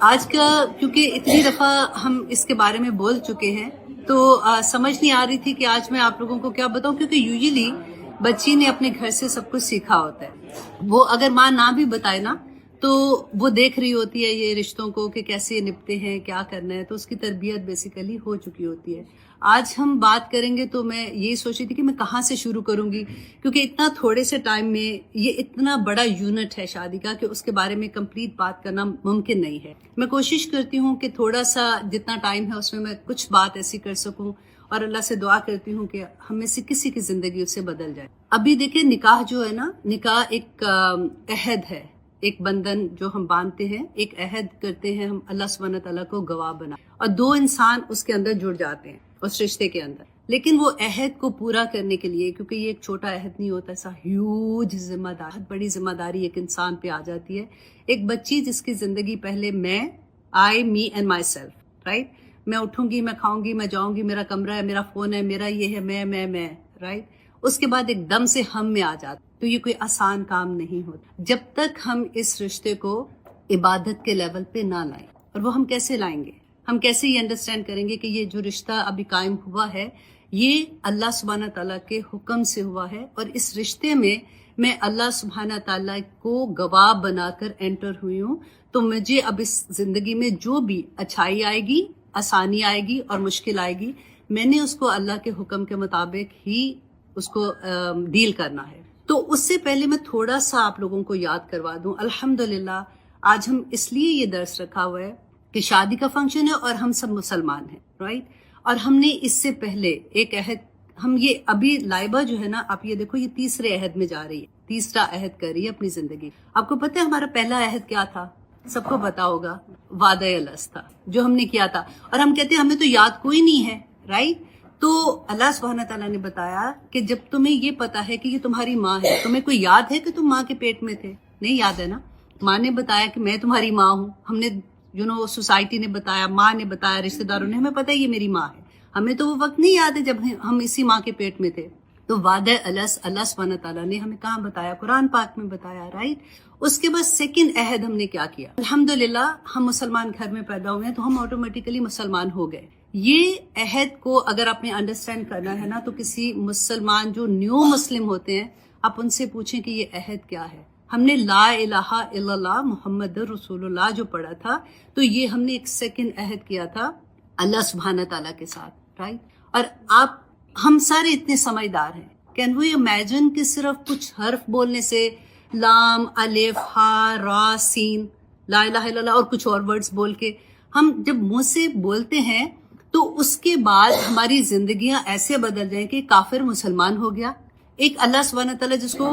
آج کا کیونکہ اتنی دفعہ ہم اس کے بارے میں بول چکے ہیں تو سمجھ نہیں آ رہی تھی کہ آج میں آپ لوگوں کو کیا بتاؤں، کیونکہ یوزلی بچی نے اپنے گھر سے سب کچھ سیکھا ہوتا ہے. وہ اگر ماں نہ بھی بتائے نا تو وہ دیکھ رہی ہوتی ہے یہ رشتوں کو کہ کیسے نپٹے ہیں، کیا کرنا ہے، تو اس کی تربیت بیسیکلی ہو چکی ہوتی ہے. آج ہم بات کریں گے تو میں یہ سوچ رہی تھی کہ میں کہاں سے شروع کروں گی، کیونکہ اتنا تھوڑے سے ٹائم میں یہ اتنا بڑا یونٹ ہے شادی کا کہ اس کے بارے میں کمپلیٹ بات کرنا ممکن نہیں ہے. میں کوشش کرتی ہوں کہ تھوڑا سا جتنا ٹائم ہے اس میں کچھ بات ایسی کر سکوں، اور اللہ سے دعا کرتی ہوں کہ ہم میں سے کسی کی زندگی اس سے بدل جائے. ابھی دیکھیں نکاح جو ہے نا، نکاح ایک عہد ہے، ایک بندھن جو ہم باندھتے ہیں، ایک عہد کرتے ہیں ہم اللہ سبحانہ تعالیٰ کو گواہ بنا، اور دو انسان اس کے اندر جڑ جاتے ہیں اس رشتے کے اندر. لیکن وہ عہد کو پورا کرنے کے لیے، کیونکہ یہ ایک چھوٹا عہد نہیں ہوتا، ایسا ہیوج ذمہ داری، بہت بڑی ذمہ داری ایک انسان پہ آ جاتی ہے. ایک بچی جس کی زندگی پہلے میں، I, me and myself, right. میں اٹھوں گی، میں کھاؤں گی، میں جاؤں گی، میرا کمرہ ہے، میرا فون ہے، میرا یہ ہے، میں، رائٹ. اس کے بعد ایک دم سے ہم میں آ جاتا. تو یہ کوئی آسان کام نہیں ہوتا جب تک ہم اس رشتے کو عبادت کے لیول پہ نہ لائیں. اور وہ ہم کیسے لائیں گے؟ ہم کیسے یہ انڈرسٹینڈ کریں گے کہ یہ جو رشتہ ابھی قائم ہوا ہے یہ اللہ سبحانہ تعالیٰ کے حکم سے ہوا ہے، اور اس رشتے میں اللہ سبحانہ تعالیٰ کو گواہ بنا کر انٹر ہوئی ہوں. تو مجھے اب اس زندگی میں جو بھی اچھائی آئے گی، آسانی آئے گی اور مشکل آئے گی، میں نے اس کو اللہ کے حکم کے مطابق ہی اس کو ڈیل کرنا ہے. تو اس سے پہلے میں تھوڑا سا آپ لوگوں کو یاد کروا دوں. الحمدللہ آج ہم اس لیے یہ درس رکھا ہوا ہے کہ شادی کا فنکشن ہے اور ہم سب مسلمان ہیں، رائٹ. اور ہم نے اس سے پہلے ایک عہد، ہم یہ ابھی لائبہ جو ہے نا، آپ یہ دیکھو، یہ تیسرے عہد میں جا رہی ہے، تیسرا عہد کر رہی ہے اپنی زندگی. آپ کو پتہ ہے ہمارا پہلا عہد کیا تھا؟ سب کو پتا ہوگا، وعدہ الست تھا جو ہم نے کیا تھا. اور ہم کہتے ہیں ہمیں تو یاد کوئی نہیں ہے، رائٹ. تو اللہ سبحانہ تعالیٰ نے بتایا کہ جب تمہیں یہ پتا ہے کہ یہ تمہاری ماں ہے، تمہیں کوئی یاد ہے کہ تم ماں کے پیٹ میں تھے؟ نہیں یاد ہے نا. ماں نے بتایا کہ میں تمہاری ماں ہوں، ہم نے سوسائٹی نے بتایا، ماں نے بتایا، رشتہ داروں نے، ہمیں پتا ہے یہ میری ماں ہے. ہمیں تو وہ وقت نہیں یاد ہے جب ہم اسی ماں کے پیٹ میں تھے. تو وعدہ الست اللہ سبحانہ تعالیٰ نے ہمیں کہاں بتایا؟ قرآن پاک میں بتایا، رائٹ. اس کے بعد سیکنڈ عہد ہم نے کیا کیا؟ الحمدللہ ہم مسلمان گھر میں پیدا ہوئے ہیں تو ہم آٹومیٹیکلی مسلمان ہو گئے. یہ عہد کو اگر آپ نے انڈرسٹینڈ کرنا ہے نا، تو کسی مسلمان جو نیو مسلم ہوتے ہیں، آپ ان سے پوچھیں کہ یہ عہد کیا ہے. ہم نے لا الہ الا اللہ محمد رسول اللہ جو پڑھا تھا، تو یہ ہم نے ایک سیکنڈ عہد کیا تھا اللہ سبحانہ تعالیٰ کے ساتھ، رائٹ. اور ہم سارے اتنے سمجھدار ہیں. کین وی امیجن کہ صرف کچھ حرف بولنے سے، لام، الف، ہا، را، سین، لا الہ الا اللہ اور کچھ اور ورڈز بول کے، ہم جب منہ سے بولتے ہیں تو اس کے بعد ہماری زندگیاں ایسے بدل جائیں کہ کافر مسلمان ہو گیا. ایک اللہ سبحانہ تعالیٰ جس کو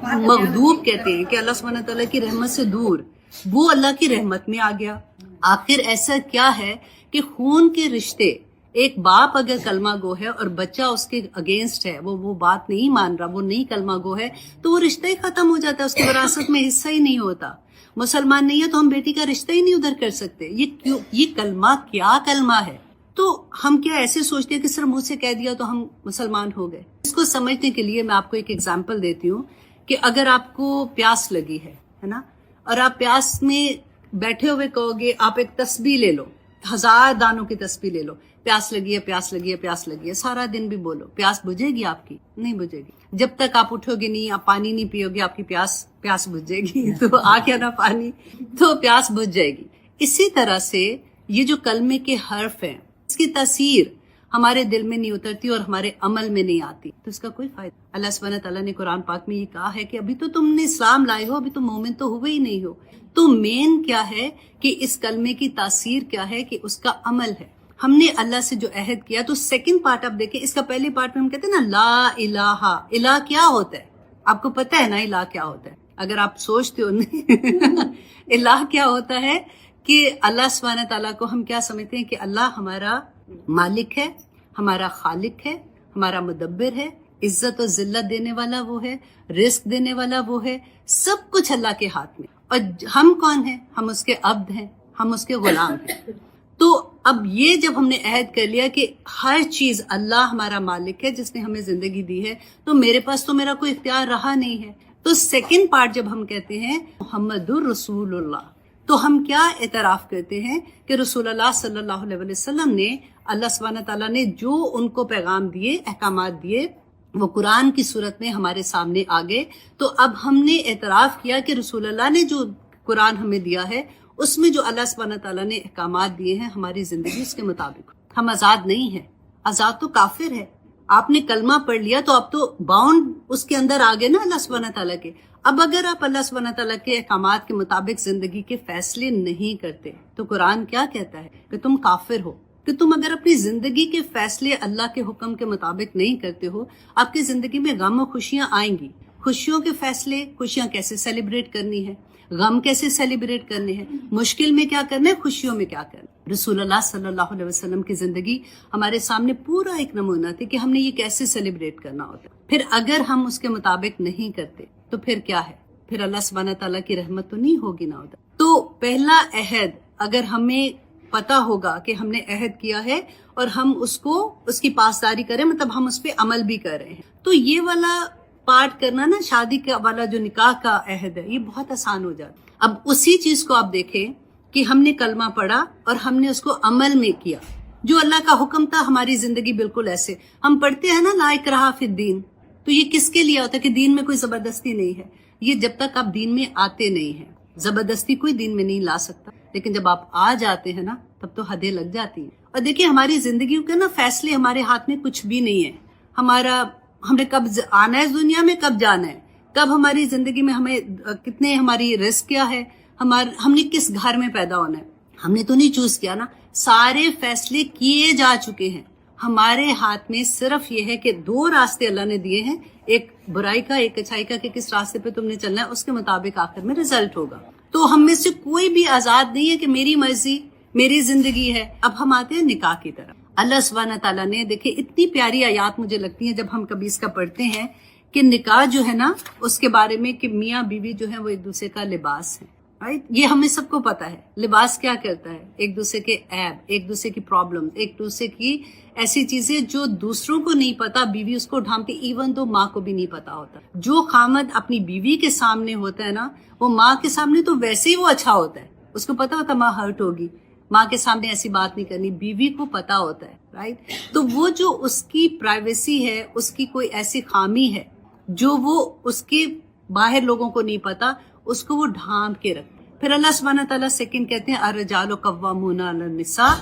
مغضوب کہتے ہیں کہ اللہ سبحانہ تعالیٰ کی رحمت سے دور، وہ اللہ کی رحمت میں آ گیا. آخر ایسا کیا ہے کہ خون کے رشتے، ایک باپ اگر کلمہ گو ہے اور بچہ اس کے اگینسٹ ہے، وہ بات نہیں مان رہا، وہ نہیں کلمہ گو ہے، تو وہ رشتہ ہی ختم ہو جاتا ہے، اس کی وراثت میں حصہ ہی نہیں ہوتا. مسلمان نہیں ہے تو ہم بیٹی کا رشتہ ہی نہیں ادھر کر سکتے. یہ کلمہ کیا کلمہ ہے؟ تو ہم کیا ایسے سوچتے ہیں کہ صرف منہ سے کہہ دیا تو ہم مسلمان ہو گئے؟ اس کو سمجھنے کے لیے میں آپ کو ایک ایگزامپل دیتی ہوں کہ اگر آپ کو پیاس لگی ہے نا، اور آپ پیاس میں بیٹھے ہوئے کہو گے، آپ ایک تسبیح لے لو، 1000 دانوں کی تسبیح لے لو، پیاس لگی ہے، پیاس لگی ہے، پیاس لگی ہے، سارا دن بھی بولو، پیاس بجھے گی آپ کی؟ نہیں بجھے گی. جب تک آپ اٹھو گے نہیں، آپ پانی نہیں پیو گے، آپ کی پیاس بجھے گی. تو آ گیا نا پانی، تو پیاس بجھ جائے گی. اسی طرح سے یہ جو کلمے کے حرف ہیں، اس کی تاثیر ہمارے دل میں نہیں اترتی اور ہمارے عمل میں نہیں آتی، تو اس کا کوئی فائدہ. اللہ سبحانہ تعالیٰ نے قرآن پاک میں یہ کہا ہے کہ ابھی تو تم نے اسلام لائے ہو، ابھی تو مومن تو ہوئے ہی نہیں ہو. تو مین کیا ہے کہ اس کلمے کی تاثیر کیا ہے کہ اس کا عمل ہے. ہم نے اللہ سے جو عہد کیا، تو سیکنڈ پارٹ آپ دیکھیں، اس کا پہلے پارٹ میں ہم کہتے ہیں نا لا الہ. الہ کیا ہوتا ہے؟ آپ کو پتہ ہے نا الہ کیا ہوتا ہے؟ اگر آپ سوچتے ہو الہ کیا ہوتا ہے کہ اللہ سبحانہ تعالیٰ کو ہم کیا سمجھتے ہیں کہ اللہ ہمارا مالک ہے، ہمارا خالق ہے، ہمارا مدبر ہے، عزت و ذلت دینے والا وہ ہے، رزق دینے والا وہ ہے، سب کچھ اللہ کے ہاتھ میں. اور ہم کون ہیں؟ ہم اس کے عبد ہیں، ہم اس کے غلام ہیں. تو اب یہ جب ہم نے عہد کر لیا کہ ہر چیز اللہ ہمارا مالک ہے جس نے ہمیں زندگی دی ہے، تو میرے پاس تو میرا کوئی اختیار رہا نہیں ہے. تو سیکنڈ پارٹ جب ہم کہتے ہیں محمد الرسول اللہ، تو ہم کیا اعتراف کرتے ہیں کہ رسول اللہ صلی اللہ علیہ وسلم نے اللہ سبحانہ تعالیٰ نے جو ان کو پیغام دیے، احکامات دیے، وہ قرآن کی صورت میں ہمارے سامنے آ گئے. تو اب ہم نے اعتراف کیا کہ رسول اللہ نے جو قرآن ہمیں دیا ہے اس میں جو اللہ سبحانہ تعالیٰ نے احکامات دیے ہیں ہماری زندگی اس کے مطابق. ہم آزاد نہیں ہیں. آزاد تو کافر ہے. آپ نے کلمہ پڑھ لیا تو اب تو باؤنڈ اس کے اندر آ گئے نا اللہ سبحانہ تعالیٰ کے. اب اگر آپ اللہ سبحانہ تعالیٰ کے احکامات کے مطابق زندگی کے فیصلے نہیں کرتے تو قرآن کیا کہتا ہے کہ تم کافر ہو. کہ تم اگر اپنی زندگی کے فیصلے اللہ کے حکم کے مطابق نہیں کرتے ہو، آپ کی زندگی میں غم و خوشیاں آئیں گی. خوشیوں کے فیصلے، خوشیاں کیسے سیلیبریٹ کرنی ہے، غم کیسے سیلیبریٹ کرنے ہیں، مشکل میں کیا کرنا ہے، خوشیوں میں کیا کرنا. رسول اللہ صلی اللہ علیہ وسلم کی زندگی ہمارے سامنے پورا ایک نمونہ تھی کہ ہم نے یہ کیسے سیلیبریٹ کرنا ہوتا ہے. پھر اگر ہم اس کے مطابق نہیں کرتے تو پھر کیا ہے، پھر اللہ سبحانہ تعالیٰ کی رحمت تو نہیں ہوگی نا ہوتا. تو پہلا عہد اگر ہمیں پتا ہوگا کہ ہم نے عہد کیا ہے اور ہم اس کی پاسداری کریں، مطلب ہم اس پہ عمل بھی کر رہے ہیں، تو یہ والا پارٹ کرنا نا، شادی کا والا جو نکاح کا عہد ہے، یہ بہت آسان ہو جاتا. اب اسی چیز کو آپ دیکھیں کہ ہم نے کلمہ پڑھا اور ہم نے اس کو عمل میں کیا. جو اللہ کا حکم تھا ہماری زندگی بالکل ایسے ہم پڑھتے ہیں نا، لا اکراہ فی الدین، تو یہ کس کے لیے ہوتا ہے کہ دین میں کوئی زبردستی نہیں ہے. یہ جب تک آپ دین میں آتے نہیں ہیں، زبردستی کوئی دین میں نہیں لا سکتا. لیکن جب آپ آ جاتے ہیں نا تب تو حدیں لگ جاتی ہیں. اور دیکھیں ہماری زندگی کے نا فیصلے ہمارے ہاتھ میں کچھ بھی نہیں ہے. ہم نے کب آنا ہے اس دنیا میں، کب جانا ہے، کب ہماری زندگی میں ہمیں کتنے ہماری رزق کیا ہے، ہم نے کس گھر میں پیدا ہونا ہے، ہم نے تو نہیں چوز کیا نا. سارے فیصلے کیے جا چکے ہیں. ہمارے ہاتھ میں صرف یہ ہے کہ دو راستے اللہ نے دیے ہیں، ایک برائی کا، ایک اچھائی کا، کہ کس راستے پہ تم نے چلنا ہے، اس کے مطابق آخر میں رزلٹ ہوگا. تو ہم میں سے کوئی بھی آزاد نہیں ہے کہ میری مرضی میری زندگی ہے. اب ہم آتے ہیں نکاح کی طرف. اللہ سبحانہ تعالیٰ نے دیکھیں اتنی پیاری آیات مجھے لگتی ہیں جب ہم کبھی اس کا پڑھتے ہیں کہ نکاح جو ہے نا اس کے بارے میں کہ میاں بیوی جو ہے وہ ایک دوسرے کا لباس ہے. رائٹ، یہ ہمیں سب کو پتا ہے. لباس کیا کرتا ہے، ایک دوسرے کے عیب، ایک دوسرے کی پرابلم، ایک دوسرے کی ایسی چیزیں جو دوسروں کو نہیں پتا، بیوی اس کو ڈھانپتی، ایون تو ماں کو بھی نہیں پتا ہوتا. جو خامد اپنی بیوی کے سامنے ہوتا ہے نا، وہ ماں کے سامنے تو ویسے ہی وہ اچھا ہوتا ہے. اس کو پتا ہوتا ماں ہرٹ ہوگی، ماں کے سامنے ایسی بات نہیں کرنی. بیوی کو پتا ہوتا ہے. رائٹ، تو وہ جو اس کی پرائیویسی ہے، اس کی کوئی ایسی خامی ہے جو وہ اس کے باہر لوگوں کو نہیں پتا، اس کو وہ ڈھانپ کے رکھتے. پھر اللہ سبحانہ تعالیٰ سیکنڈ کہتے ہیں الرجال قوامون علی النساء،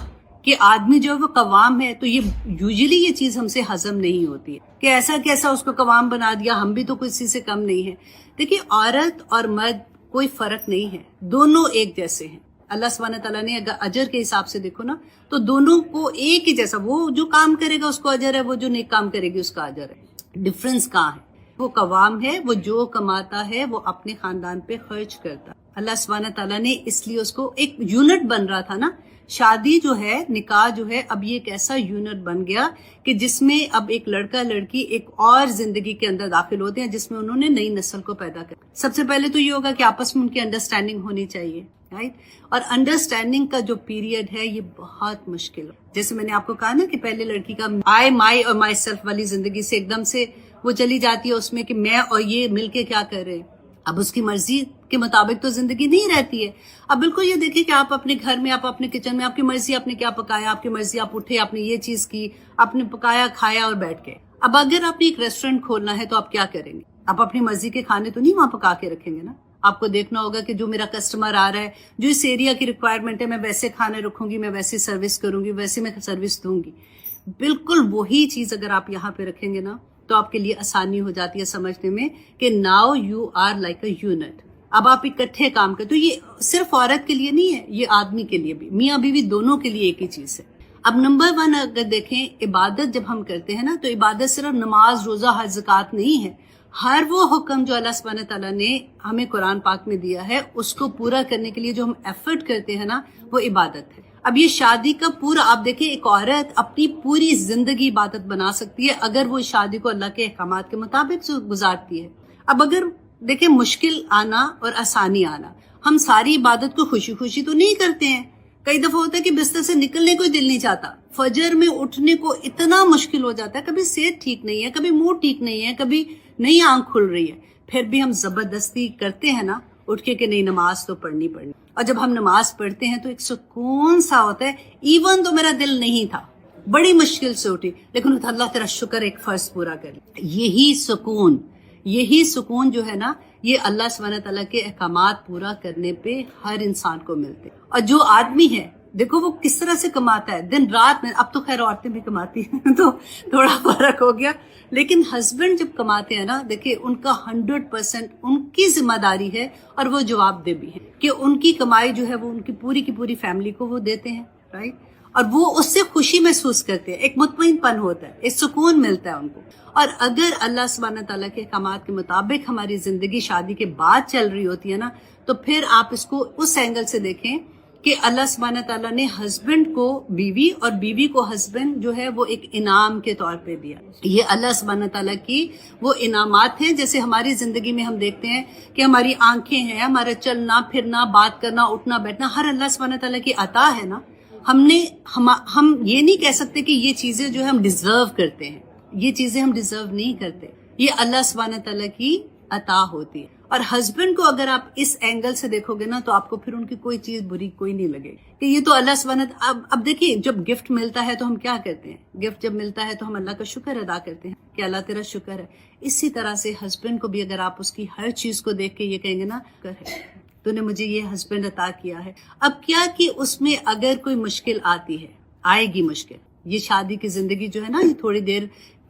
کہ آدمی جو ہے وہ قوام ہے. تو یہ یوزلی یہ چیز ہم سے ہضم نہیں ہوتی ہے کہ ایسا کیسا اس کو قوام بنا دیا، ہم بھی تو کسی سے کم نہیں ہے. دیکھیے عورت اور مرد کوئی فرق نہیں ہے، دونوں ایک جیسے ہیں. اللہ سبحانہ تعالیٰ نے اگر اجر کے حساب سے دیکھو نا تو دونوں کو ایک ہی جیسا، وہ جو کام کرے گا اس کو اجر ہے، وہ جو نیک کام کرے گی اس کا اجر ہے. ڈفرنس کہاں ہے؟ وہ قوام ہے، وہ جو کماتا ہے وہ اپنے خاندان پہ خرچ کرتا. اللہ سبحانہ تعالیٰ نے اس لیے اس کو ایک یونٹ بن رہا تھا نا. شادی جو ہے، نکاح جو ہے، اب یہ ایک ایسا یونٹ بن گیا کہ جس میں اب ایک لڑکا لڑکی ایک اور زندگی کے اندر داخل ہوتے ہیں جس میں انہوں نے نئی نسل کو پیدا کیا. سب سے پہلے تو یہ ہوگا کہ آپس میں ان کی انڈرسٹینڈنگ ہونی چاہیے. رائٹ، اور انڈرسٹینڈنگ کا جو پیریڈ ہے یہ بہت مشکل ہے. جیسے میں نے آپ کو کہا نا کہ پہلے لڑکی کا آئی مائی اور مائی سیلف والی زندگی سے ایک دم سے وہ چلی جاتی ہے اس میں کہ میں اور یہ مل کے کیا کر رہے ہیں. اب اس کی مرضی کے مطابق تو زندگی نہیں رہتی ہے. اب بالکل یہ دیکھیں کہ آپ اپنے گھر میں، آپ اپنے کچن میں، آپ کی مرضی آپ نے کیا پکایا، آپ کی مرضی آپ اٹھے، آپ نے یہ چیز کی، آپ نے پکایا کھایا اور بیٹھ گئے. اب اگر آپ نے ایک ریسٹورینٹ کھولنا ہے تو آپ کیا کریں گے؟ آپ اپنی مرضی کے کھانے تو نہیں وہاں پکا کے رکھیں گے نا. آپ کو دیکھنا ہوگا کہ جو میرا کسٹمر آ رہا ہے، جو اس ایریا کی ریکوائرمنٹ ہے، میں ویسے کھانے رکھوں گی، میں ویسے سروس کروں گی، ویسے میں سروس دوں گی. بالکل وہی چیز اگر آپ یہاں پہ رکھیں گے نا تو آپ کے لیے آسانی ہو جاتی ہے سمجھنے میں کہ now you are like a unit. اب آپ اکٹھے کام کرتے. تو یہ صرف عورت کے لیے نہیں ہے، یہ آدمی کے لیے بھی، میاں بیوی دونوں کے لیے ایک ہی چیز ہے. اب نمبر 1 اگر دیکھیں، عبادت جب ہم کرتے ہیں نا تو عبادت صرف نماز، روزہ، حج، زکوٰۃ نہیں ہے. ہر وہ حکم جو اللہ سبحانہ تعالیٰ نے ہمیں قرآن پاک میں دیا ہے اس کو پورا کرنے کے لیے جو ہم ایفرٹ کرتے ہیں نا وہ عبادت ہے. اب یہ شادی کا پورا آپ دیکھیں، ایک عورت اپنی پوری زندگی عبادت بنا سکتی ہے اگر وہ شادی کو اللہ کے احکامات کے مطابق گزارتی ہے. اب اگر دیکھیں مشکل آنا اور آسانی آنا، ہم ساری عبادت کو خوشی خوشی تو نہیں کرتے ہیں. کئی دفعہ ہوتا ہے کہ بستر سے نکلنے کو دل نہیں چاہتا، فجر میں اٹھنے کو اتنا مشکل ہو جاتا ہے، کبھی صحت ٹھیک نہیں ہے، کبھی موڈ ٹھیک نہیں ہے، کبھی نئی آنکھ کھل رہی ہے، پھر بھی ہم زبردستی کرتے ہیں نا اٹھ کے کہ نہیں نماز تو پڑھنی. اور جب ہم نماز پڑھتے ہیں تو ایک سکون سا ہوتا ہے. ایون تو میرا دل نہیں تھا, بڑی مشکل سے اٹھی, لیکن اللہ تیرا شکر ایک فرض پورا کر لیا. یہی سکون جو ہے نا, یہ اللہ سبحانہ تعالیٰ کے احکامات پورا کرنے پہ ہر انسان کو ملتے. اور جو آدمی ہے دیکھو وہ کس طرح سے کماتا ہے دن رات میں, اب تو خیر عورتیں بھی کماتی ہیں تو تھوڑا فرق ہو گیا, لیکن ہسبینڈ جب کماتے ہیں نا, دیکھیں ان کا 100% ان کی ذمہ داری ہے, اور وہ جواب دہ بھی ہے کہ ان کی کمائی جو ہے وہ ان کی پوری فیملی کو وہ دیتے ہیں, رائٹ. اور وہ اس سے خوشی محسوس کرتے ہیں, ایک مطمئن پن ہوتا ہے, ایک سکون ملتا ہے ان کو. اور اگر اللہ سبحانہ تعالیٰ کے احکامات کے مطابق ہماری زندگی شادی کے بعد چل رہی ہوتی ہے نا, تو پھر آپ اس کو اس اینگل سے دیکھیں کہ اللہ سبحانہ تعالیٰ نے ہسبینڈ کو بیوی اور بیوی کو ہسبینڈ جو ہے وہ ایک انعام کے طور پہ دیا. یہ اللہ سبحانہ تعالیٰ کی وہ انعامات ہیں. جیسے ہماری زندگی میں ہم دیکھتے ہیں کہ ہماری آنکھیں ہیں, ہمارا چلنا پھرنا, بات کرنا, اٹھنا بیٹھنا, ہر اللہ سبحانہ تعالیٰ کی عطا ہے نا. ہم یہ نہیں کہہ سکتے کہ یہ چیزیں جو ہے ہم ڈیزرو کرتے ہیں, یہ چیزیں ہم ڈیزرو نہیں کرتے, یہ اللہ سبحانہ تعالیٰ کی عطا ہوتی ہے. اور ہسبینڈ کو اگر آپ اس اینگل سے دیکھو گے نا, تو آپ کو پھر ان کی کوئی چیز بری کوئی نہیں لگے کہ یہ تو اللہ سبحانہ. اب دیکھیے جب گفٹ ملتا ہے تو ہم کیا کرتے ہیں, گفٹ جب ملتا ہے تو ہم اللہ کا شکر ادا کرتے ہیں کہ اللہ تیرا شکر ہے. اسی طرح سے ہسبینڈ کو بھی اگر آپ اس کی ہر چیز کو دیکھ کے یہ کہیں گے نا, شکر ہے تو نے مجھے یہ ہسبینڈ عطا کیا ہے. اب کیا کہ اس میں اگر کوئی مشکل آتی ہے, آئے گی مشکل, یہ شادی کی زندگی جو ہے نا, یہ تھوڑی دیر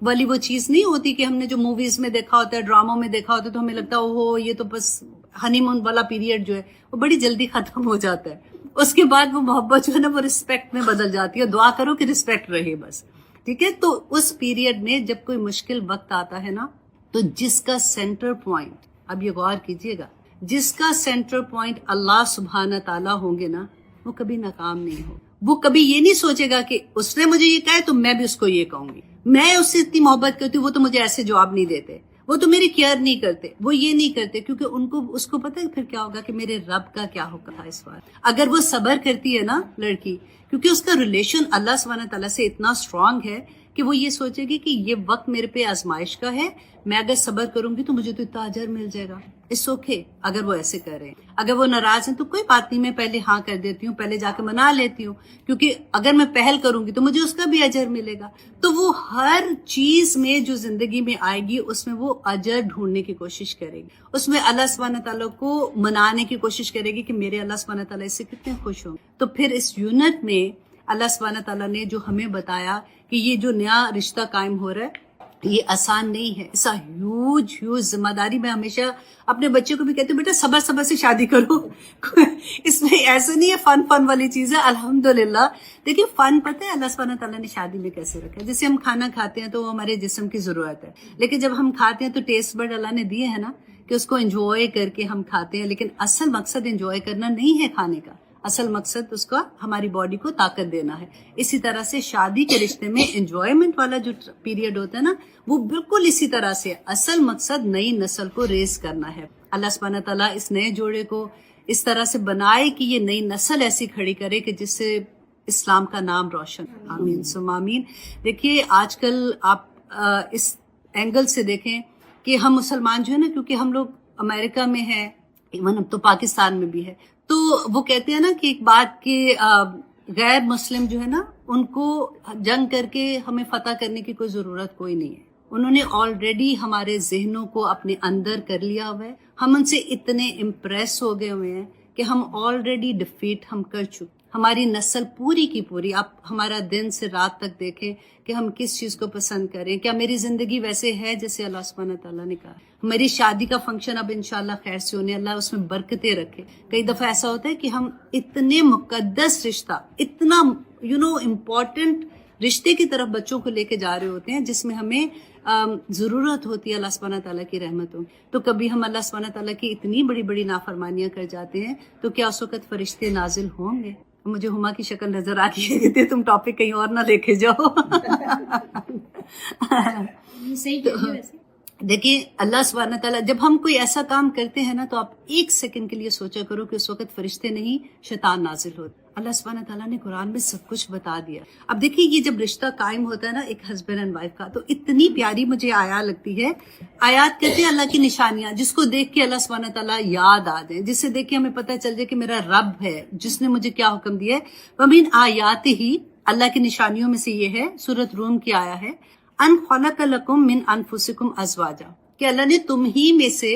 والی وہ چیز نہیں ہوتی کہ ہم نے جو موویز میں دیکھا ہوتا ہے, ڈراموں میں دیکھا ہوتا ہے, تو ہمیں لگتا ہے اوہ یہ تو بس ہنی مون والا پیریڈ جو ہے وہ بڑی جلدی ختم ہو جاتا ہے. اس کے بعد وہ محبت جو ہے نا وہ رسپیکٹ میں بدل جاتی ہے. دعا کرو کہ رسپیکٹ رہے بس, ٹھیک ہے. تو اس پیریڈ میں جب کوئی مشکل وقت آتا ہے نا, تو جس کا سینٹر پوائنٹ, اب یہ غور کیجئے گا, جس کا سینٹر پوائنٹ اللہ سبحانہ تعالیٰ ہوں گے نا, وہ کبھی ناکام نہیں ہو. وہ کبھی یہ نہیں سوچے گا کہ اس نے مجھے یہ کہا ہے تو میں بھی اس کو یہ کہوں گی, میں اس سے اتنی محبت کرتی ہوں, وہ تو مجھے ایسے جواب نہیں دیتے, وہ تو میری کیئر نہیں کرتے, وہ یہ نہیں کرتے, کیونکہ اس کو پتہ ہے پھر کیا ہوگا کہ میرے رب کا کیا حکم تھا اس بار. اگر وہ صبر کرتی ہے نا لڑکی, کیونکہ اس کا ریلیشن اللہ سبحانہ تعالیٰ سے اتنا اسٹرانگ ہے کہ وہ یہ سوچے گی کہ یہ وقت میرے پہ آزمائش کا ہے, میں اگر صبر کروں گی تو مجھے تو اتنا اجر مل جائے گا. اس اوکے اگر وہ ایسے کر رہے ہیں. اگر وہ ناراض ہیں تو کوئی بات نہیں, میں پہلے ہاں کر دیتی ہوں, پہلے جا کے منا لیتی ہوں, کیونکہ اگر میں پہل کروں گی تو مجھے اس کا بھی اجر ملے گا. تو وہ ہر چیز میں جو زندگی میں آئے گی اس میں وہ اجر ڈھونڈنے کی کوشش کرے گی, اس میں اللہ سبحانہ تعالیٰ کو منانے کی کوشش کرے گی کہ میرے اللہ سبحانہ تعالیٰ اس سے کتنے خوش ہوں. تو پھر اس یونٹ میں اللہ سبحانہ تعالیٰ نے جو ہمیں بتایا کہ یہ جو نیا رشتہ قائم ہو رہا ہے یہ آسان نہیں ہے, ایسا ہیوج ذمہ داری. میں ہمیشہ اپنے بچے کو بھی کہتی ہوں بیٹا صبر سے شادی کرو, اس میں ایسے نہیں ہے فن والی چیز ہے. الحمدللہ دیکھیے فن پتہ ہے اللہ سبحانہ تعالیٰ نے شادی میں کیسے رکھا ہے. جیسے ہم کھانا کھاتے ہیں تو وہ ہمارے جسم کی ضرورت ہے, لیکن جب ہم کھاتے ہیں تو ٹیسٹ بڈ اللہ نے دیے ہیں نا کہ اس کو انجوائے کر کے ہم کھاتے ہیں, لیکن اصل مقصد انجوائے کرنا نہیں ہے کھانے کا, اصل مقصد اس کا ہماری باڈی کو طاقت دینا ہے. اسی طرح سے شادی کے رشتے میں انجوائمنٹ والا جو پیریڈ ہوتا ہے نا, وہ بالکل اسی طرح سے اصل مقصد نئی نسل کو ریز کرنا ہے. اللہ سبحانہ تعالیٰ اس نئے جوڑے کو اس طرح سے بنائے کہ یہ نئی نسل ایسی کھڑی کرے کہ جس سے اسلام کا نام روشن. آمین ثم آمین. دیکھیے آج کل آپ اس اینگل سے دیکھیں کہ ہم مسلمان جو ہے نا, کیونکہ ہم لوگ امریکہ میں ہیں, ایون اب تو پاکستان میں بھی ہے, تو وہ کہتے ہیں نا کہ ایک بات کہ غیر مسلم جو ہے نا ان کو جنگ کر کے ہمیں فتح کرنے کی کوئی ضرورت کوئی نہیں ہے. انہوں نے آلریڈی ہمارے ذہنوں کو اپنے اندر کر لیا ہوا ہے. ہم ان سے اتنے امپریس ہو گئے ہوئے ہیں کہ ہم آلریڈی ڈیفیٹ ہم کر چکے. ہماری نسل پوری کی پوری, آپ ہمارا دن سے رات تک دیکھیں کہ ہم کس چیز کو پسند کریں. کیا میری زندگی ویسے ہے جیسے اللہ سبحانہ تعالیٰ نے کہا؟ ہماری شادی کا فنکشن اب انشاءاللہ خیر سے ہونے, اللہ اس میں برکتیں رکھے. کئی دفعہ ایسا ہوتا ہے کہ ہم اتنے مقدس رشتہ, اتنا امپورٹنٹ رشتے کی طرف بچوں کو لے کے جا رہے ہوتے ہیں جس میں ہمیں ضرورت ہوتی ہے اللہ سبحانہ تعالیٰ کی رحمتوں. تو کبھی ہم اللہ سبحانہ تعالیٰ کی اتنی بڑی بڑی نافرمانیاں کر جاتے ہیں, تو کیا اس وقت فرشتے نازل ہوں گے؟ مجھے ہما کی شکل نظر آتی ہے, تم ٹاپک کہیں اور نہ لے کے جاؤ. دیکھیے اللہ سبحانہ تعالیٰ جب ہم کوئی ایسا کام کرتے ہیں نا تو آپ ایک سیکنڈ کے لیے سوچا کرو کہ اس وقت فرشتے نہیں شیطان نازل ہوتے. اللہ سبحانہ تعالیٰ نے قرآن میں سب کچھ بتا دیا. اب دیکھیے یہ جب رشتہ قائم ہوتا ہے نا ایک ہسبینڈ اینڈ وائف کا تو اتنی پیاری مجھے آیات لگتی ہے. آیات کہتے ہیں اللہ کی نشانیاں جس کو دیکھ کے اللہ سبحانہ تعالیٰ یاد آ جائے, جس سے دیکھ کے ہمیں پتہ چل جائے کہ میرا رب ہے جس نے مجھے کیا حکم دیا ہے. وَمِنْ آیاتِهِ اللہ کی نشانیوں میں سے یہ ہے, سورۃ روم کی آیا ہے, ان خلق لکم من انفسکم ازواجا کہ اللہ نے تم ہی میں سے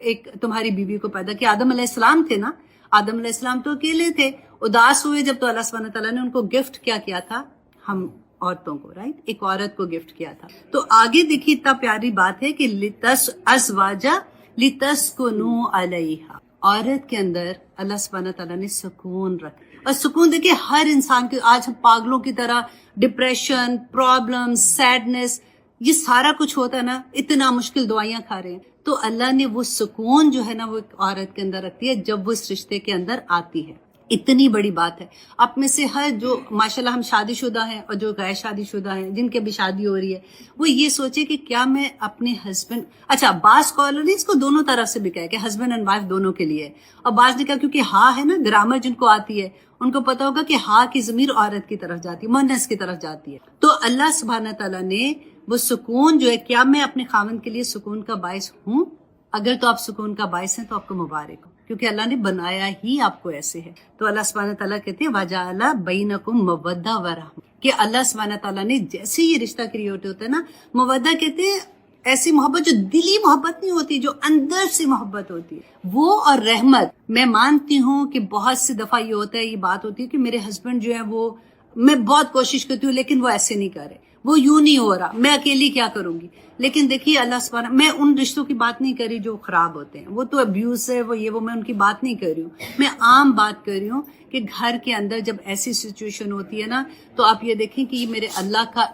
ایک تمہاری بیوی کو پیدا کیا. آدم علیہ السلام تھے نا, آدم علیہ السلام تو اکیلے تھے, اداس ہوئے جب تو اللہ سبحانہ تعالیٰ نے ان کو گفٹ کیا تھا, ہم عورتوں کو, رائٹ, ایک عورت کو گفٹ کیا تھا. تو آگے دیکھیے اتنا پیاری بات ہے کہ لتس ازواجا لتسکنوا علیہا, عورت کے اندر اللہ سبحانہ تعالیٰ نے سکون رکھا. اور سکون دیکھیے ہر انسان کے, آج ہم پاگلوں کی طرح ڈپریشن, پرابلم, سیڈنس, یہ سارا کچھ ہوتا ہے نا, اتنا مشکل دوائیاں کھا رہے ہیں. تو اللہ نے وہ سکون جو ہے نا وہ ایک عورت کے اندر رکھتی ہے جب وہ اس رشتے کے اندر آتی ہے. اتنی بڑی بات ہے. آپ میں سے ہر جو ماشاءاللہ ہم شادی شدہ ہیں اور جو غیر شادی شدہ ہیں جن کے بھی شادی ہو رہی ہے وہ یہ سوچے کہ کیا میں اپنے ہسبینڈ, اچھا بعض اسکالر نے اس کو دونوں طرف سے بھی کہا کہ ہسبینڈ اینڈ وائف دونوں کے لیے, اور بعض نے کہا کیونکہ ہاں ہے نا گرامر جن کو آتی ہے ان کو پتا ہوگا کہ ہاں کی ضمیر عورت کی طرف جاتی ہے, مؤنث کی طرف جاتی ہے. تو اللہ سبحانہ تعالیٰ نے وہ سکون جو ہے, کیا میں اپنے خاوند کے لیے سکون کا باعث ہوں؟ اگر تو آپ سکون کا باعث ہیں تو آپ کو مبارک ہو, کیونکہ اللہ نے بنایا ہی آپ کو ایسے ہے. تو اللہ سبحانہ تعالیٰ کہتے ہیں وَجَعَلَ بَيْنَكُمْ مَوَدَّةً وَرَحْمَةً کہ اللہ سبحانہ تعالیٰ نے جیسے یہ رشتہ کریٹ ہوتا ہے نا, مودہ کہتے ہیں ایسی محبت جو دلی محبت نہیں ہوتی, جو اندر سے محبت ہوتی ہے, وہ اور رحمت. میں مانتی ہوں کہ بہت سی دفعہ یہ ہوتا ہے, یہ بات ہوتی ہے کہ میرے ہسبینڈ جو ہے وہ, میں بہت کوشش کرتی ہوں لیکن وہ ایسے نہیں کر رہے, وہ یوں نہیں ہو رہا, میں اکیلی کیا کروں گی. لیکن دیکھیے اللہ سبحانہ, میں ان رشتوں کی بات نہیں کر رہی جو خراب ہوتے ہیں, وہ تو ابیوز ہے, وہ یہ وہ, میں ان کی بات نہیں کر رہی ہوں. میں عام بات کر رہی ہوں کہ گھر کے اندر جب ایسی سچویشن ہوتی ہے نا تو آپ یہ دیکھیں کہ یہ میرے اللہ کا,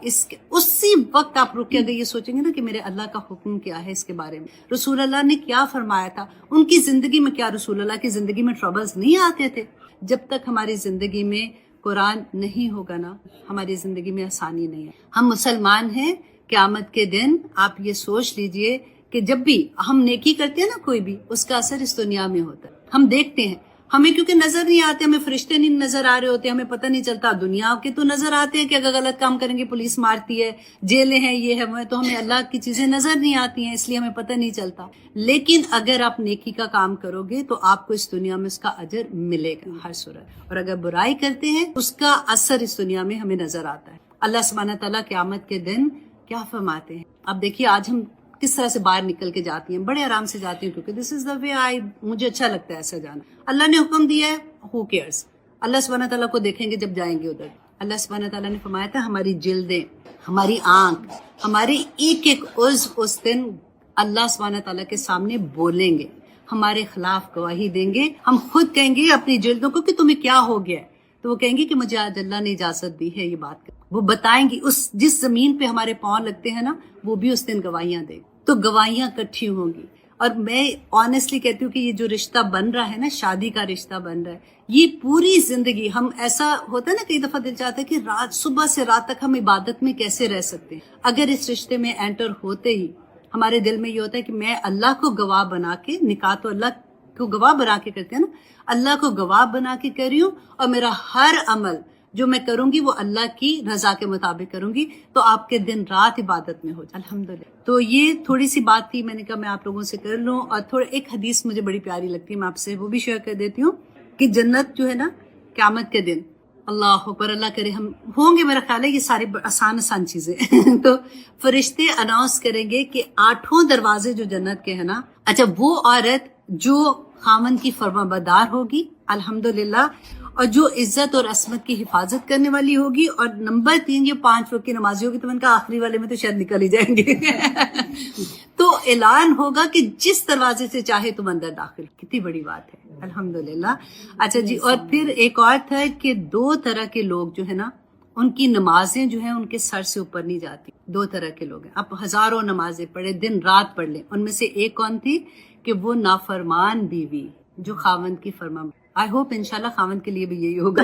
اسی وقت آپ رک کے اگر یہ سوچیں گے نا کہ میرے اللہ کا حکم کیا ہے اس کے بارے میں, رسول اللہ نے کیا فرمایا تھا ان کی زندگی میں, کیا رسول اللہ کی زندگی میں ٹربلز نہیں آتے تھے؟ جب تک ہماری زندگی میں قرآن نہیں ہوگا نا ہماری زندگی میں آسانی نہیں ہے. ہم مسلمان ہیں, قیامت کے دن آپ یہ سوچ لیجئے کہ جب بھی ہم نیکی کرتے ہیں نا کوئی بھی, اس کا اثر اس دنیا میں ہوتا ہے. ہم دیکھتے ہیں, ہمیں کیونکہ نظر نہیں آتے, ہمیں فرشتے نہیں نظر آ رہے ہوتے, ہمیں پتہ نہیں چلتا. دنیا کے تو نظر آتے ہیں کہ اگر غلط کام کریں گے پولیس مارتی ہے, جیلیں ہیں, یہ ہے وہ ہے, تو ہمیں اللہ کی چیزیں نظر نہیں آتی ہیں, اس لیے ہمیں پتہ نہیں چلتا. لیکن اگر آپ نیکی کا کام کرو گے تو آپ کو اس دنیا میں اس کا اجر ملے گا ہر صورت, اور اگر برائی کرتے ہیں اس کا اثر اس دنیا میں ہمیں نظر آتا ہے. اللہ سبحانہ تعالیٰ قیامت کے دن کیا فرماتے ہیں. اب دیکھیے آج ہم کس طرح سے باہر نکل کے جاتی ہیں, بڑے آرام سے جاتی ہوں کیونکہ دس از دا وے آئی, مجھے اچھا لگتا ہے ایسا جانا. اللہ نے حکم دیا ہے, ہو کیئرس, اللہ سبحانہ تعالیٰ کو دیکھیں گے جب جائیں گے ادھر. اللہ سبحانہ تعالیٰ نے فرمایا تھا ہماری جلدیں, ہماری آنکھ, ہماری ایک ایک عضو اس دن اللہ سبحانہ تعالیٰ کے سامنے بولیں گے, ہمارے خلاف گواہی دیں گے. ہم خود کہیں گے اپنی جلدوں کو کہ تمہیں کیا ہو گیا ہے, تو وہ کہیں گے کہ مجھے آج اللہ نے اجازت دی ہے یہ بات کر. وہ بتائیں گی اس جس زمین پہ ہمارے پاؤں لگتے ہیں نا وہ بھی اس دن گواہیاں دے, تو گواہیاں کٹھی ہوں گی. اور میں آنیسٹلی کہتی ہوں کہ یہ جو رشتہ بن رہا ہے نا, شادی کا رشتہ بن رہا ہے, یہ پوری زندگی ہم, ایسا ہوتا ہے نا کئی دفعہ دل چاہتا ہے کہ رات صبح سے رات تک ہم عبادت میں کیسے رہ سکتے ہیں. اگر اس رشتے میں انٹر ہوتے ہی ہمارے دل میں یہ ہوتا ہے کہ میں اللہ کو گواہ بنا کے, نکاح تو اللہ کو گواہ بنا کے کرتے ہیں نا, اللہ کو گواہ بنا کے کر رہی ہوں اور میرا ہر عمل جو میں کروں گی وہ اللہ کی رضا کے مطابق کروں گی, تو آپ کے دن رات عبادت میں ہو جائے الحمدللہ. تو یہ تھوڑی سی بات تھی, میں نے کہا میں آپ لوگوں سے کر لوں. اور تھوڑا ایک حدیث مجھے بڑی پیاری لگتی ہے, میں آپ سے وہ بھی شیئر کر دیتی ہوں کہ جنت جو ہے نا قیامت کے دن, اللہ اکبر, اللہ کرے ہم ہوں گے, میرا خیال ہے یہ ساری آسان چیزیں تو فرشتے اناؤنس کریں گے کہ 8 دروازے جو جنت کے ہیں نا, اچھا وہ عورت جو خاوند کی فرما بردار ہوگی الحمدللہ, اور جو عزت اور عصمت کی حفاظت کرنے والی ہوگی, اور نمبر 3 یہ 5 وقت کی نمازی ہوگی, تو میں نے کہا آخری والے میں تو شاید نکل ہی جائیں گے تو اعلان ہوگا کہ جس دروازے سے چاہے تم اندر داخل. کتنی بڑی بات ہے الحمدللہ. اچھا جی, اور پھر ایک اور تھا کہ 2 طرح کے لوگ جو ہے نا ان کی نمازیں جو ہیں ان کے سر سے اوپر نہیں جاتی. 2 طرح کے لوگ ہیں, آپ ہزاروں نمازیں پڑھے, دن رات پڑھ لیں, ان میں سے ایک کون تھی کہ وہ نافرمان بیوی جو خاوند کی فرما. آئی ہوپ انشاءاللہ خاوند کے لیے بھی یہی ہوگا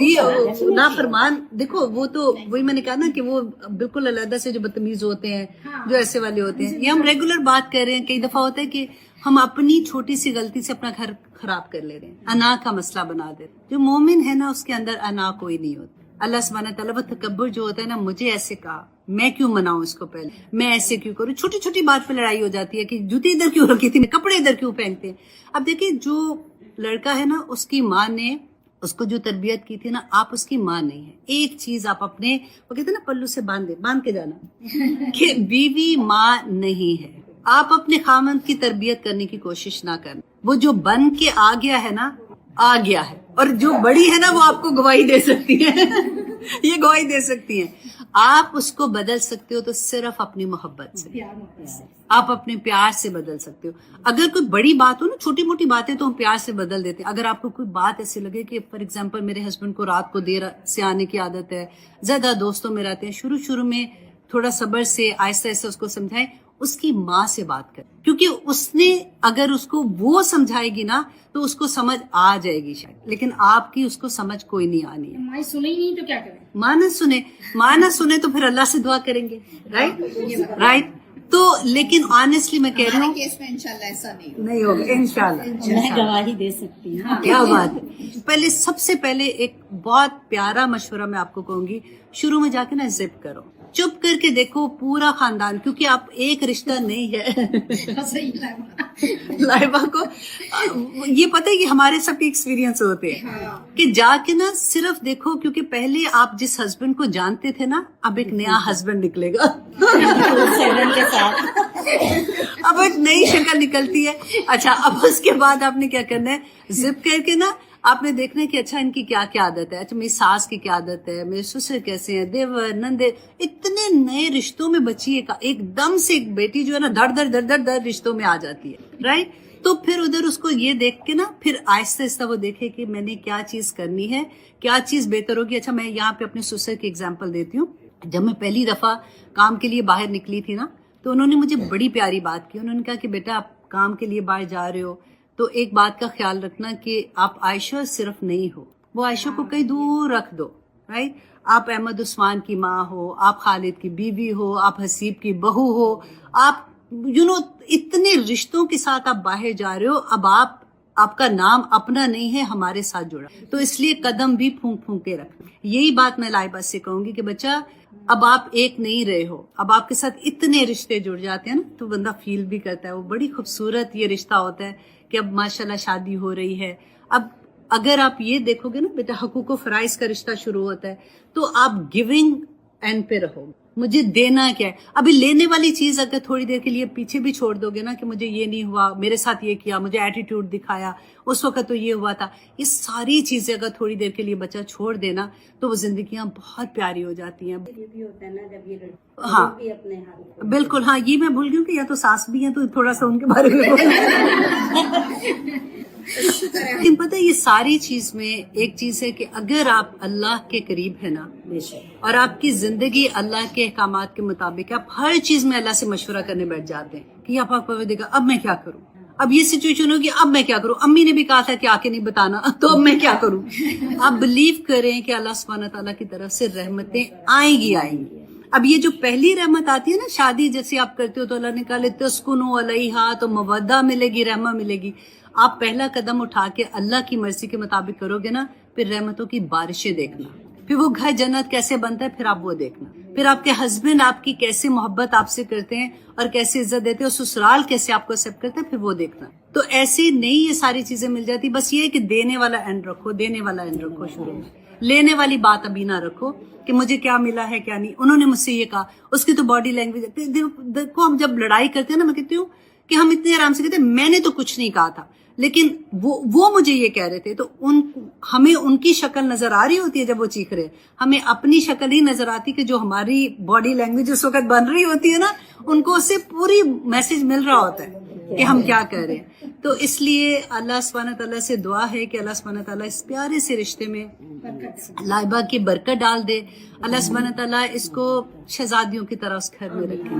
یہ نافرمان. دیکھو وہ تو وہی میں نے کہا نا کہ وہ بالکل علیحدہ سے جو بدتمیز ہوتے ہیں, جو ایسے والے ہوتے ہیں. یہ ہم ریگولر بات کر رہے ہیں. کئی دفعہ ہوتا ہے کہ ہم اپنی چھوٹی سی غلطی سے اپنا گھر خراب کر لے رہے ہیں, انا کا مسئلہ بنا دے رہے ہیں. جو مومن ہے نا اس کے اندر انا کوئی نہیں ہوتا. اللہ سبحانہ تعالیٰ وہ تکبر جو ہوتا ہے نا, مجھے ایسے کہا, میں کیوں مناؤں اس کو, پہلے میں ایسے کیوں کروں. چھوٹی چھوٹی بات پہ لڑائی ہو جاتی ہے کہ جوتی ادھر کیوں رکھی تھی, کپڑے ادھر کیوں پہنتے ہیں. اب دیکھیں جو لڑکا ہے نا, اس کی ماں نے اس کو جو تربیت کی تھی نا, آپ اس کی ماں نہیں ہے. ایک چیز آپ اپنے, وہ کہتے ہیں نا پلو سے باندھ کے جانا, کہ بیوی ماں نہیں ہے. آپ اپنے خامند کی تربیت کرنے کی کوشش نہ کرنا. وہ جو بن کے آ گیا ہے نا, آ گیا ہے. اور جو بڑی ہے نا وہ آپ کو گواہی دے سکتی ہے. یہ گواہی دے سکتی ہیں. آپ اس کو بدل سکتے ہو تو صرف اپنی محبت سے, آپ اپنے پیار سے بدل سکتے ہو. اگر کوئی بڑی بات ہو نا, چھوٹی موٹی باتیں تو ہم پیار سے بدل دیتے ہیں. اگر آپ کو کوئی بات ایسی لگے کہ فار ایگزامپل میرے ہسبینڈ کو رات کو دیر سے آنے کی عادت ہے, زیادہ دوستوں میں رہتے ہیں, شروع میں تھوڑا صبر سے آہستہ آہستہ اس کو سمجھائیں. اس کی ماں سے بات کریں, کیونکہ اس نے اگر اس کو وہ سمجھائے گی نا تو اس کو سمجھ آ جائے گی شاید, لیکن آپ کی اس کو سمجھ کوئی نہیں آنی ہے. ماں سنے ہی نہیں تو کیا کریں, ماں نہ سنے تو پھر اللہ سے دعا کریں گے. رائٹ. تو لیکن آنیسٹلی میں کہہ رہی ہوں کیس میں انشاءاللہ ایسا نہیں ہوگا, انشاءاللہ. میں گواہی دے سکتی ہوں. کیا بات ہے. پہلے سب سے پہلے ایک بہت پیارا مشورہ میں آپ کو کہوں گی, شروع میں جا کے نا زپ کرو, چپ کر کے دیکھو پورا خاندان, کیونکہ آپ ایک رشتہ نہیں ہے. لائبہ کو یہ پتہ ہے کہ ہمارے سب کے ایکسپیرینس ہوتے ہیں کہ جا کے نا صرف دیکھو, کیونکہ پہلے آپ جس ہسبینڈ کو جانتے تھے نا, اب ایک نیا ہسبینڈ نکلے گا. کے ساتھ اب ایک نئی شکل نکلتی ہے. اچھا, اب اس کے بعد آپ نے کیا کرنا ہے, زپ کر کے نا آپ نے دیکھنا ہے کہ اچھا ان کی کیا کیا عادت ہے. اچھا میری ساس کی کیا عادت ہے, میرے سسر کیسے ہیں, دیور نندے, اتنے نئے رشتوں میں بچی ہے. ایک دم سے ایک بیٹی جو ہے نا در رشتوں میں آ جاتی ہے. رائٹ. تو پھر ادھر اس کو یہ دیکھ کے نا پھر آہستہ آہستہ وہ دیکھے کہ میں نے کیا چیز کرنی ہے, کیا چیز بہتر ہوگی. اچھا میں یہاں پہ اپنے سسر کی ایگزامپل دیتی ہوں. جب میں پہلی دفعہ کام کے لیے باہر نکلی تھی نا, تو انہوں نے مجھے بڑی پیاری بات کی. انہوں نے کہا کہ بیٹا آپ کام کے لیے باہر جا رہے ہو تو ایک بات کا خیال رکھنا کہ آپ عائشہ صرف نہیں ہو, وہ عائشہ کو کہیں دور رکھ دو. رائٹ. آپ احمد عثمان کی ماں ہو, آپ خالد کی بیوی ہو, آپ حسیب کی بہو ہو, آپ اتنے رشتوں کے ساتھ آپ باہر جا رہے ہو. اب آپ کا نام اپنا نہیں ہے, ہمارے ساتھ جڑا, تو اس لیے قدم بھی پھونک پھونک کے رکھ. یہی بات میں لائبہ سے کہوں گی کہ بچہ اب آپ ایک نہیں رہے ہو, اب آپ کے ساتھ اتنے رشتے جڑ جاتے ہیں نا, تو بندہ فیل بھی کرتا ہے. وہ بڑی خوبصورت یہ رشتہ ہوتا ہے کہ اب ماشاءاللہ شادی ہو رہی ہے. اب اگر آپ یہ دیکھو گے نا بیٹا, حقوق و فرائض کا رشتہ شروع ہوتا ہے, تو آپ گیونگ اینڈ پہ رہو, مجھے دینا کیا ہے. ابھی لینے والی چیز اگر تھوڑی دیر کے لیے پیچھے بھی چھوڑ دو گے نا کہ مجھے یہ نہیں ہوا, میرے ساتھ یہ کیا, مجھے ایٹیٹیوڈ دکھایا, اس وقت تو یہ ہوا تھا, یہ ساری چیزیں اگر تھوڑی دیر کے لیے بچہ چھوڑ دینا تو وہ زندگیاں بہت پیاری ہو جاتی ہیں. ہاں بالکل. ہاں یہ میں بھول گئی ہوں کہ یا تو ساس بھی ہیں, تو تھوڑا سا ان کے بارے میں لیکن پتہ ہے یہ ساری چیز میں ایک چیز ہے کہ اگر آپ اللہ کے قریب ہے نا, اور آپ کی زندگی اللہ کے احکامات کے مطابق, آپ ہر چیز میں اللہ سے مشورہ کرنے بیٹھ جاتے ہیں کہ آپ کو دیکھا اب میں کیا کروں, اب یہ سچویشن ہوگی, اب میں کیا کروں, امی نے بھی کہا تھا کہ آ کے نہیں بتانا, تو اب میں کیا کروں. آپ بلیو کریں کہ اللہ سبحانہ تعالیٰ کی طرف سے رحمتیں آئیں گی. اب یہ جو پہلی رحمت آتی ہے نا, شادی جیسے آپ کرتے ہو تو اللہ نے کہا لتسکنوا علیہا, تو مودہ ملے گی, رحمہ ملے گی. آپ پہلا قدم اٹھا کے اللہ کی مرضی کے مطابق کرو گے نا, پھر رحمتوں کی بارشیں دیکھنا, پھر وہ گھر جنت کیسے بنتا ہے, پھر آپ وہ دیکھنا, پھر آپ کے ہسبینڈ آپ کی کیسے محبت آپ سے کرتے ہیں اور کیسے عزت دیتے ہیں, اور سسرال کیسے آپ کو ایکسپٹ کرتے ہیں, پھر وہ دیکھنا. تو ایسے نہیں یہ ساری چیزیں مل جاتی. بس یہ ہے کہ دینے والا اینڈ رکھو, دینے والا اینڈ رکھو شروع میں, لینے والی بات ابھی نہ رکھو کہ مجھے کیا ملا ہے کیا نہیں. انہوں نے مجھ سے یہ کہا, اس کی تو باڈی لینگویج دیکھو. ہم جب لڑائی کرتے ہیں نا, میں کہتی ہوں کہ ہم اتنے آرام سے کہتے ہیں میں نے تو کچھ نہیں کہا تھا, لیکن وہ مجھے یہ کہہ رہے تھے, تو ہمیں ان کی شکل نظر آ رہی ہوتی ہے جب وہ چیخ رہے, ہمیں اپنی شکل ہی نظر آتی کہ جو ہماری باڈی لینگویج اس وقت بن رہی ہوتی ہے نا, ان کو اس سے پوری میسج مل رہا ہوتا ہے. کہ ہم کیا کر رہے ہیں. تو اس لیے اللہ سبحانہ تعالیٰ سے دعا ہے کہ اللہ سبحانہ تعالیٰ اس پیارے سے رشتے میں لائبہ کی برکت ڈال دے. اللہ سبحانہ تعالیٰ اس کو شہزادیوں کی طرح اس گھر میں رکھے.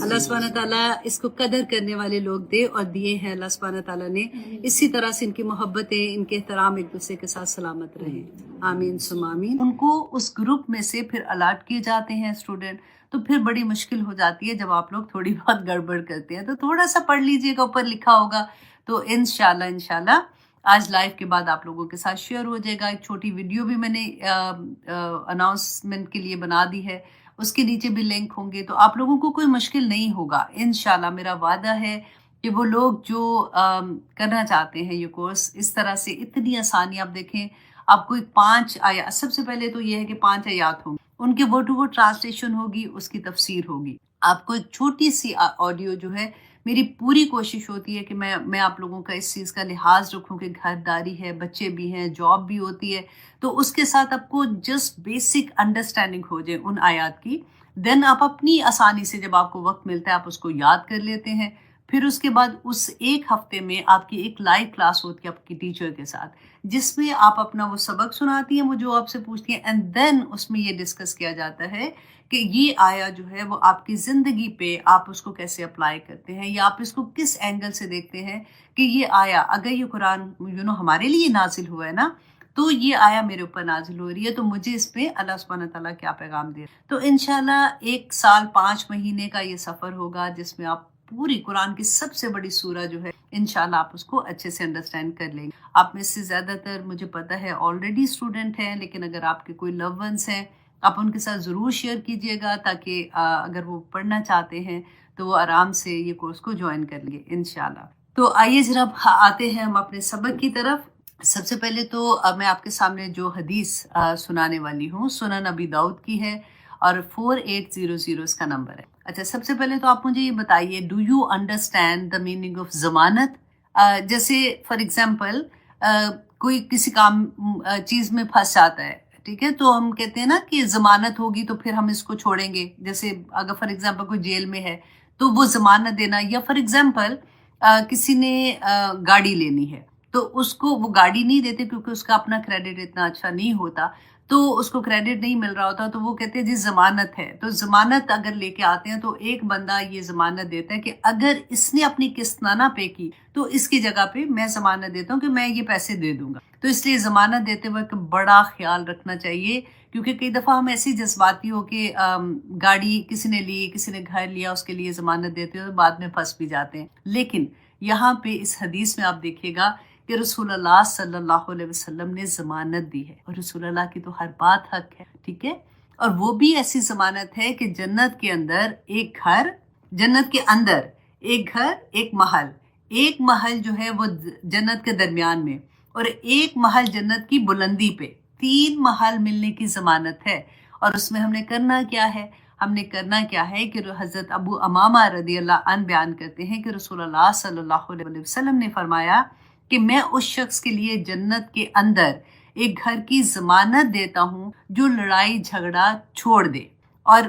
اللہ سبحانہ تعالیٰ اس کو قدر کرنے والے لوگ دے اور دیے ہیں اللہ سبحانہ تعالیٰ نے. اسی طرح سے ان کی محبتیں، ان کے احترام ایک دوسرے کے ساتھ سلامت رہیں. آمین ثم آمین. ان کو اس گروپ میں سے پھر الاٹ کیے جاتے ہیں اسٹوڈنٹ، تو پھر بڑی مشکل ہو جاتی ہے جب آپ لوگ تھوڑی بہت گڑبڑ کرتے ہیں. تو تھوڑا سا پڑھ لیجئے گا، اوپر لکھا ہوگا. تو انشاءاللہ آج لائیو کے بعد آپ لوگوں کے ساتھ شیئر ہو جائے گا. ایک چھوٹی ویڈیو بھی میں نے اناؤنسمنٹ کے لیے بنا دی ہے، اس کے نیچے بھی لنک ہوں گے. تو آپ لوگوں کو کوئی مشکل نہیں ہوگا انشاءاللہ. میرا وعدہ ہے کہ وہ لوگ جو کرنا چاہتے ہیں یہ کورس اس طرح سے اتنی آسانی، آپ دیکھیں آپ کو ایک 5 آیات، سب سے پہلے تو یہ ہے کہ 5 آیات ہوں، ان کے ورڈ ٹو ورڈ ٹرانسلیشن ہوگی، اس کی تفسیر ہوگی. آپ کو ایک چھوٹی سی آڈیو جو ہے، میری پوری کوشش ہوتی ہے کہ میں آپ لوگوں کا اس چیز کا لحاظ رکھوں کہ گھرداری ہے، بچے بھی ہیں، جاب بھی ہوتی ہے، تو اس کے ساتھ آپ کو جسٹ بیسک انڈرسٹینڈنگ ہو جائے ان آیات کی. دین آپ اپنی آسانی سے جب آپ کو وقت ملتا ہے آپ اس کو یاد کر لیتے ہیں. پھر اس کے بعد اس ایک ہفتے میں آپ کی ایک لائیو کلاس ہوتی ہے آپ کی ٹیچر کے ساتھ، جس میں آپ اپنا وہ سبق سناتی ہیں، وہ جو آپ سے پوچھتی ہیں، اینڈ دین اس میں یہ ڈسکس کیا جاتا ہے کہ یہ آیا جو ہے وہ آپ کی زندگی پہ آپ اس کو کیسے اپلائی کرتے ہیں، یا آپ اس کو کس اینگل سے دیکھتے ہیں کہ یہ آیا، اگر یہ قرآن ہمارے لیے نازل ہوا ہے نا، تو یہ آیا میرے اوپر نازل ہو رہی ہے، تو مجھے اس پہ اللہ سبحانہ تعالیٰ کیا پیغام دے. تو انشاءاللہ 1 سال 5 مہینے کا یہ سفر ہوگا جس میں آپ پوری قرآن کی سب سے بڑی سورہ جو ہے انشاءاللہ آپ اس کو اچھے سے انڈرسٹینڈ کر لیں گے. آپ میں سے زیادہ تر مجھے پتہ ہے آلریڈی اسٹوڈنٹ ہیں، لیکن اگر آپ کے کوئی لو ونس ہیں آپ ان کے ساتھ ضرور شیئر کیجئے گا، تاکہ اگر وہ پڑھنا چاہتے ہیں تو وہ آرام سے یہ کورس کو جوائن کر لیں انشاءاللہ. تو آئیے جناب آتے ہیں ہم اپنے سبق کی طرف. سب سے پہلے تو میں آپ کے سامنے جو حدیث سنانے والی ہوں سنن ابی داؤد کی ہے اور 4800 اس کا نمبر ہے. اچھا، سب سے پہلے تو آپ مجھے یہ بتائیے، do you understand the meaning of ضمانت؟ جیسے فار ایگزامپل کوئی کسی کام چیز میں پھنس جاتا ہے، ٹھیک ہے، تو ہم کہتے ہیں نا کہ ضمانت ہوگی تو پھر ہم اس کو چھوڑیں گے. جیسے اگر فار ایگزامپل کوئی جیل میں ہے تو وہ ضمانت دینا، یا فار ایگزامپل کسی نے گاڑی لینی ہے تو اس کو وہ گاڑی نہیں دیتے کیونکہ اس کا اپنا کریڈٹ اتنا اچھا نہیں ہوتا، تو اس کو کریڈٹ نہیں مل رہا ہوتا، تو وہ کہتے ہیں جی ضمانت ہے. تو ضمانت اگر لے کے آتے ہیں تو ایک بندہ یہ ضمانت دیتا ہے کہ اگر اس نے اپنی قسط نہ پے کی تو اس کی جگہ پہ میں ضمانت دیتا ہوں کہ میں یہ پیسے دے دوں گا. تو اس لیے ضمانت دیتے وقت بڑا خیال رکھنا چاہیے، کیونکہ کئی دفعہ ہم ایسی جذباتی ہو کہ گاڑی کسی نے لی، کسی نے گھر لیا، اس کے لیے ضمانت دیتے ہیں، بعد میں پھنس بھی جاتے ہیں. لیکن یہاں پہ اس حدیث میں آپ دیکھیے گا کہ رسول اللہ صلی اللہ علیہ وسلم نے ضمانت دی ہے، اور رسول اللہ کی تو ہر بات حق ہے، ٹھیک ہے. اور وہ بھی ایسی ضمانت ہے کہ جنت کے اندر ایک گھر، جنت کے اندر ایک گھر، ایک محل جو ہے وہ جنت کے درمیان میں، اور ایک محل جنت کی بلندی پہ، 3 محل ملنے کی ضمانت ہے. اور اس میں ہم نے کرنا کیا ہے؟ ہم نے کرنا کیا ہے کہ حضرت ابو امامہ رضی اللہ عنہ بیان کرتے ہیں کہ رسول اللہ صلی اللہ علیہ وسلم نے فرمایا کہ میں اس شخص کے لیے جنت کے اندر ایک گھر کی ضمانت دیتا ہوں جو لڑائی جھگڑا چھوڑ دے. اور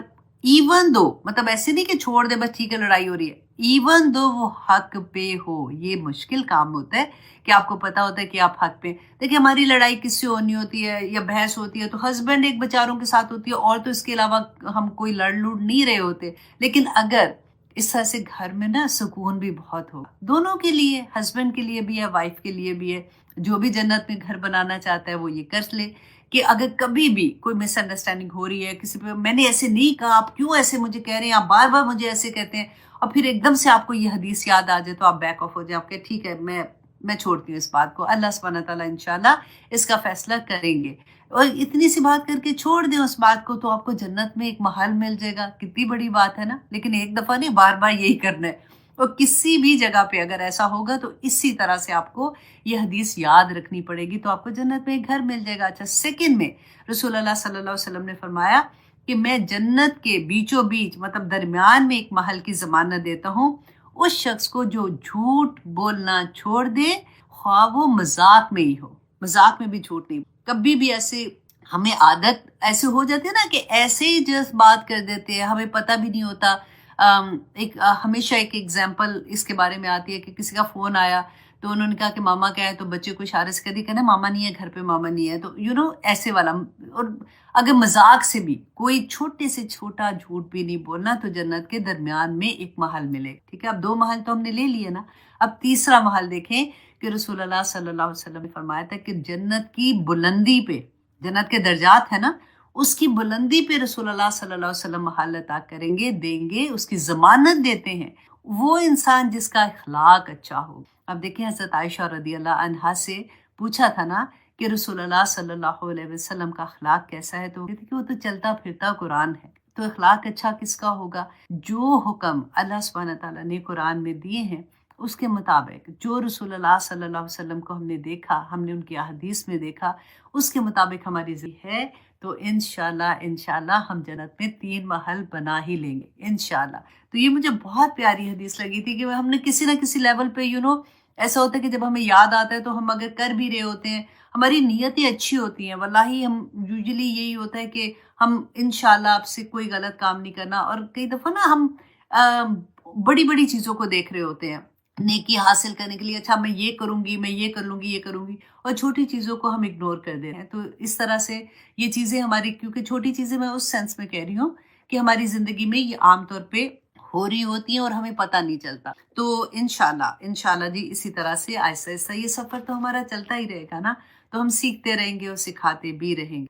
ایون دو، مطلب ایسے نہیں کہ چھوڑ دے بس ٹھیک ہے لڑائی ہو رہی ہے، ایون دو وہ حق پہ ہو. یہ مشکل کام ہوتا ہے کہ آپ کو پتا ہوتا ہے کہ آپ حق پہ. دیکھیں ہماری لڑائی کس سے ہونی ہوتی ہے یا بحث ہوتی ہے تو ہسبینڈ ایک بیچاروں کے ساتھ ہوتی ہے، اور تو اس کے علاوہ ہم کوئی لڑ نہیں رہے ہوتے. لیکن اگر اس طرح سے گھر میں نا سکون بھی بہت ہو، دونوں کے لیے، ہسبینڈ کے لیے بھی ہے، وائف کے لیے بھی ہے. جو بھی جنت میں گھر بنانا چاہتا ہے وہ یہ کر لے کہ اگر کبھی بھی کوئی مس انڈرسٹینڈنگ ہو رہی ہے کسی پہ، میں نے ایسے نہیں کہا، آپ کیوں ایسے مجھے کہہ رہے ہیں، آپ بار بار مجھے ایسے کہتے ہیں، اور پھر ایک دم سے آپ کو یہ حدیث یاد آ جائے تو آپ بیک آف ہو جائیں، آپ کہ ٹھیک ہے میں چھوڑتی ہوں اس بات کو، اللہ سبحانہ تعالیٰ انشاءاللہ اس کا فیصلہ کریں گے. اور اتنی سی بات کر کے چھوڑ دیں اس بات کو تو آپ کو جنت میں ایک محل مل جائے گا. کتنی بڑی بات ہے نا. لیکن ایک دفعہ نہیں، بار بار یہی کرنا ہے. اور کسی بھی جگہ پہ اگر ایسا ہوگا تو اسی طرح سے آپ کو یہ حدیث یاد رکھنی پڑے گی، تو آپ کو جنت میں ایک گھر مل جائے گا. اچھا، سیکنڈ میں رسول اللہ صلی اللہ علیہ وسلم نے فرمایا کہ میں جنت کے بیچوں بیچ، مطلب درمیان میں ایک محل کی ضمانت دیتا ہوں اس شخص کو جو جھوٹ بولنا چھوڑ دے، خواہ وہ مذاق میں ہی ہو. مذاق میں بھی جھوٹ نہیں. کبھی بھی ایسے ہمیں عادت ایسے ہو جاتی ہے نا کہ ایسے ہی جس بات کر دیتے ہیں، ہمیں پتہ بھی نہیں ہوتا ایک ہمیشہ ایک ایگزامپل اس کے بارے میں آتی ہے کہ کسی کا فون آیا تو انہوں نے کہا کہ ماما کیا ہے، تو بچے کو اشارے سے کہتے کہنا ماما نہیں ہے گھر پہ، ماما نہیں ہے، تو ایسے والا. اور اگر مذاق سے بھی کوئی چھوٹے سے چھوٹا جھوٹ بھی نہیں بولنا تو جنت کے درمیان میں ایک محل ملے. ٹھیک ہے، اب 2 محل تو ہم نے لے لیے نا. اب تیسرا محل دیکھیں کہ رسول اللہ صلی اللہ علیہ وسلم نے فرمایا تھا کہ جنت کی بلندی پہ، جنت کے درجات ہے نا، اس کی بلندی پہ رسول اللہ صلی اللہ علیہ وسلم محل عطا کریں گے، دیں گے، اس کی ضمانت دیتے ہیں، وہ انسان جس کا اخلاق اچھا ہو. اب دیکھیں حضرت عائشہ رضی اللہ عنہا سے پوچھا تھا نا کہ رسول اللہ صلی اللہ علیہ وسلم کا اخلاق کیسا ہے، تو کہتے کہ وہ تو چلتا پھرتا قرآن ہے. تو اخلاق اچھا کس کا ہوگا؟ جو حکم اللہ سبحانہ تعالیٰ نے قرآن میں دیے ہیں اس کے مطابق، جو رسول اللہ صلی اللہ علیہ وسلم کو ہم نے دیکھا، ہم نے ان کی احادیث میں دیکھا، اس کے مطابق ہماری زندگی ہے، تو انشاءاللہ ہم جنت میں 3 محل بنا ہی لیں گے انشاءاللہ. تو یہ مجھے بہت پیاری حدیث لگی تھی کہ ہم نے کسی نہ کسی لیول پہ ایسا ہوتا ہے کہ جب ہمیں یاد آتا ہے تو ہم اگر کر بھی رہے ہوتے ہیں، ہماری نیتیں اچھی ہوتی ہیں، واللہ ہم یوزلی یہی ہوتا ہے کہ ہم انشاءاللہ آپ سے کوئی غلط کام نہیں کرنا. اور کئی دفعہ نا ہم بڑی بڑی چیزوں کو دیکھ رہے ہوتے ہیں نیکی حاصل کرنے کے لیے، اچھا میں یہ کروں گی، میں یہ کر لوں گی، یہ کروں گی، اور چھوٹی چیزوں کو ہم اگنور کر دے رہے ہیں. تو اس طرح سے یہ چیزیں ہماری، کیونکہ چھوٹی چیزیں میں اس سینس میں کہہ رہی ہوں کہ ہماری زندگی میں یہ عام طور پہ ہو رہی ہوتی ہیں اور ہمیں پتہ نہیں چلتا. تو انشاءاللہ جی اسی طرح سے آہستہ آہستہ یہ سفر تو ہمارا چلتا ہی رہے گا نا. تو ہم سیکھتے رہیں گے اور سکھاتے بھی رہیں گے.